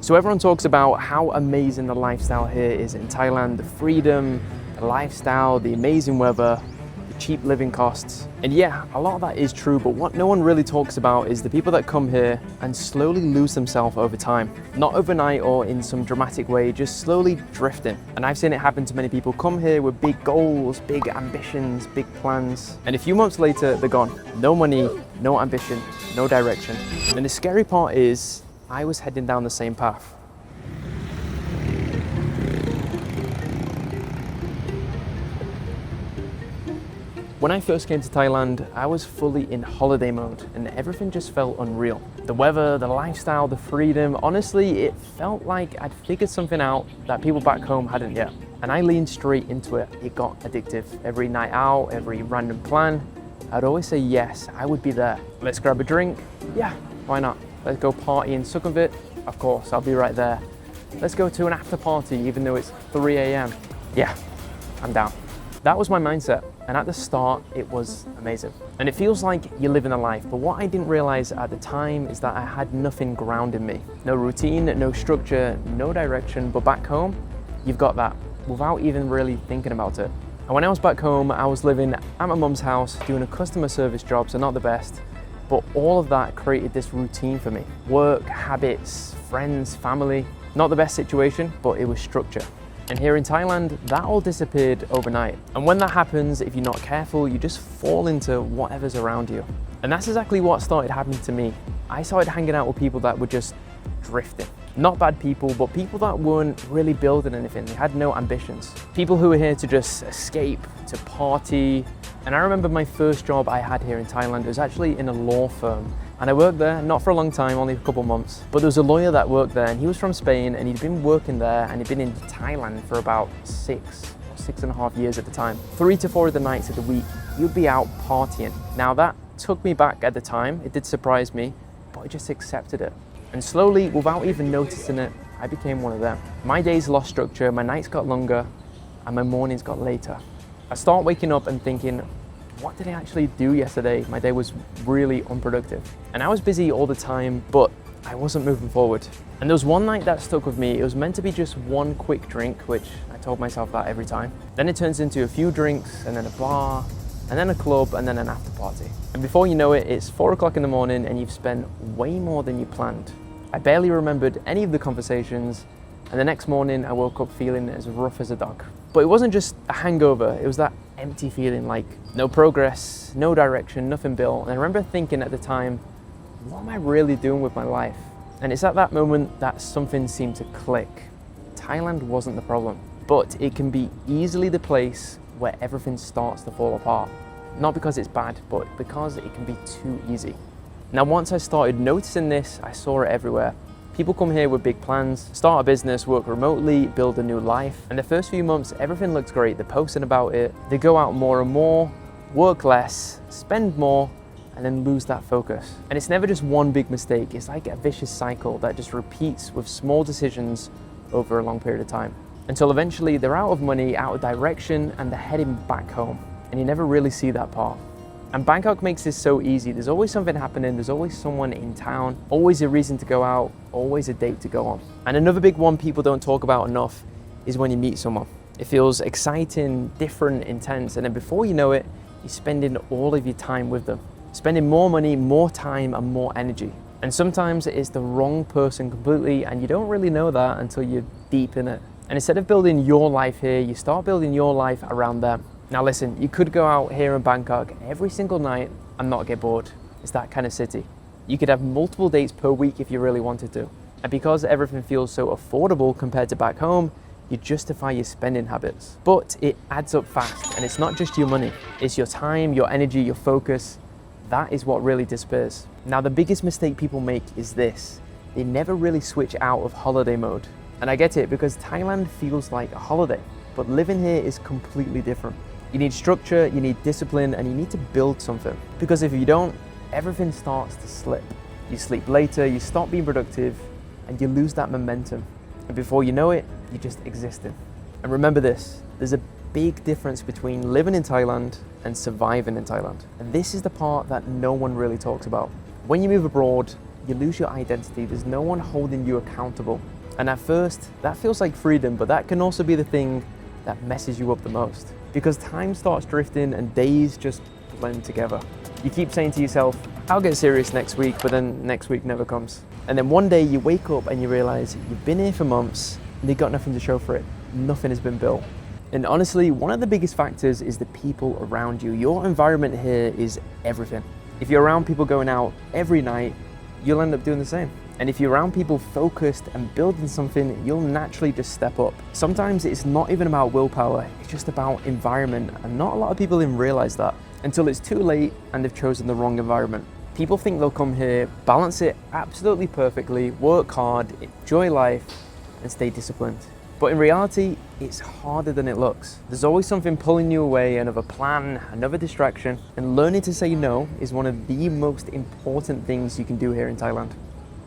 So everyone talks about how amazing the lifestyle here is in Thailand, the freedom, the lifestyle, the amazing weather, the cheap living costs. And yeah, a lot of that is true, but what no one really talks about is the people that come here and slowly lose themselves over time. Not overnight or in some dramatic way, just slowly drifting. And I've seen it happen to many people come here with big goals, big ambitions, big plans. And a few months later, they're gone. No money, no ambition, no direction. And the scary part is, I was heading down the same path. When I first came to Thailand, I was fully in holiday mode and everything just felt unreal. The weather, the lifestyle, the freedom, honestly, it felt like I'd figured something out that people back home hadn't yet. And I leaned straight into it. It got addictive. Every night out, every random plan, I'd always say yes, I would be there. Let's grab a drink. Yeah, why not? Let's go party in Sukhumvit. Of course, I'll be right there. Let's go to an after party even though it's 3 a.m. Yeah, I'm down. That was my mindset. And at the start, it was amazing. And it feels like you're living a life. But what I didn't realize at the time is that I had nothing grounding me. No routine, no structure, no direction. But back home, you've got that without even really thinking about it. And when I was back home, I was living at my mum's house, doing a customer service job, so not the best. But all of that created this routine for me. Work, habits, friends, family. Not the best situation, but it was structure. And here in Thailand, that all disappeared overnight. And when that happens, if you're not careful, you just fall into whatever's around you. And that's exactly what started happening to me. I started hanging out with people that were just drifting. Not bad people, but people that weren't really building anything. They had no ambitions. People who were here to just escape, to party. And I remember my first job I had here in Thailand was actually in a law firm. And I worked there, not for a long time, only a couple months. But there was a lawyer that worked there and he was from Spain and he'd been working there and he'd been in Thailand for about 6.5 years at the time. 3 to 4 of the nights of the week, you'd be out partying. Now that took me back at the time. It did surprise me, but I just accepted it. And slowly, without even noticing it, I became one of them. My days lost structure, my nights got longer, and my mornings got later. I start waking up and thinking, what did I actually do yesterday? My day was really unproductive. And I was busy all the time, but I wasn't moving forward. And there was one night that stuck with me. It was meant to be just one quick drink, which I told myself that every time. Then it turns into a few drinks, and then a bar, and then a club, and then an after party. And before you know it, it's 4 o'clock in the morning and you've spent way more than you planned. I barely remembered any of the conversations, and the next morning I woke up feeling as rough as a dog. But it wasn't just a hangover, it was that empty feeling, like no progress, no direction, nothing built. And I remember thinking at the time, what am I really doing with my life? And it's at that moment that something seemed to click. Thailand wasn't the problem, but it can be easily the place where everything starts to fall apart. Not because it's bad, but because it can be too easy. Now, once I started noticing this, I saw it everywhere. People come here with big plans, start a business, work remotely, build a new life. And the first few months, everything looks great. They're posting about it. They go out more and more, work less, spend more, and then lose that focus. And it's never just one big mistake. It's like a vicious cycle that just repeats with small decisions over a long period of time. Until eventually they're out of money, out of direction, and they're heading back home. And you never really see that part. And Bangkok makes this so easy. There's always something happening, there's always someone in town, always a reason to go out, always a date to go on. And another big one people don't talk about enough is when you meet someone. It feels exciting, different, intense, and then before you know it, you're spending all of your time with them. Spending more money, more time, and more energy. And sometimes it's the wrong person completely, and you don't really know that until you're deep in it. And instead of building your life here, you start building your life around them. Now listen, you could go out here in Bangkok every single night and not get bored. It's that kind of city. You could have multiple dates per week if you really wanted to. And because everything feels so affordable compared to back home, you justify your spending habits. But it adds up fast, and it's not just your money. It's your time, your energy, your focus. That is what really disappears. Now the biggest mistake people make is this. They never really switch out of holiday mode. And I get it, because Thailand feels like a holiday, but living here is completely different. You need structure, you need discipline, and you need to build something. Because if you don't, everything starts to slip. You sleep later, you stop being productive, and you lose that momentum. And before you know it, you're just existing. And remember this, there's a big difference between living in Thailand and surviving in Thailand. And this is the part that no one really talks about. When you move abroad, you lose your identity. There's no one holding you accountable. And at first, that feels like freedom, but that can also be the thing that messes you up the most. Because time starts drifting and days just blend together. You keep saying to yourself, I'll get serious next week, but then next week never comes. And then one day you wake up and you realize you've been here for months and you've got nothing to show for it. Nothing has been built. And honestly, one of the biggest factors is the people around you. Your environment here is everything. If you're around people going out every night, you'll end up doing the same. And if you're around people focused and building something, you'll naturally just step up. Sometimes it's not even about willpower, it's just about environment. And not a lot of people even realize that until it's too late and they've chosen the wrong environment. People think they'll come here, balance it absolutely perfectly, work hard, enjoy life, and stay disciplined. But in reality, it's harder than it looks. There's always something pulling you away, another plan, another distraction, and learning to say no is one of the most important things you can do here in Thailand.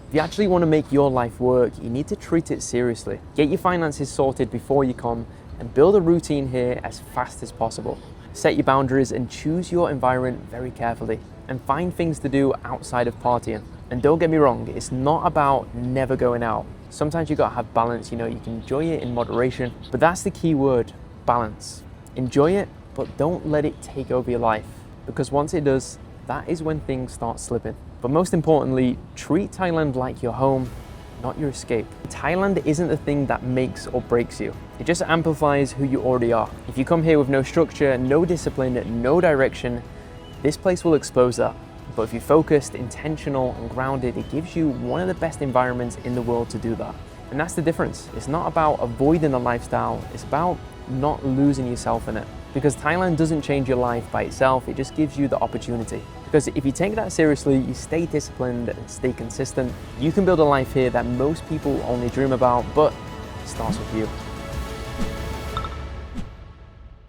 If you actually want to make your life work, you need to treat it seriously. Get your finances sorted before you come and build a routine here as fast as possible. Set your boundaries and choose your environment very carefully, and find things to do outside of partying. And don't get me wrong, it's not about never going out. Sometimes you gotta have balance, you can enjoy it in moderation, but that's the key word, balance. Enjoy it, but don't let it take over your life, because once it does, that is when things start slipping. But most importantly, treat Thailand like your home, not your escape. Thailand isn't the thing that makes or breaks you. It just amplifies who you already are. If you come here with no structure, no discipline, no direction, this place will expose that. But if you're focused, intentional, and grounded, it gives you one of the best environments in the world to do that. And that's the difference. It's not about avoiding the lifestyle, it's about not losing yourself in it. Because Thailand doesn't change your life by itself, it just gives you the opportunity. Because if you take that seriously, you stay disciplined and stay consistent, you can build a life here that most people only dream about, but it starts with you.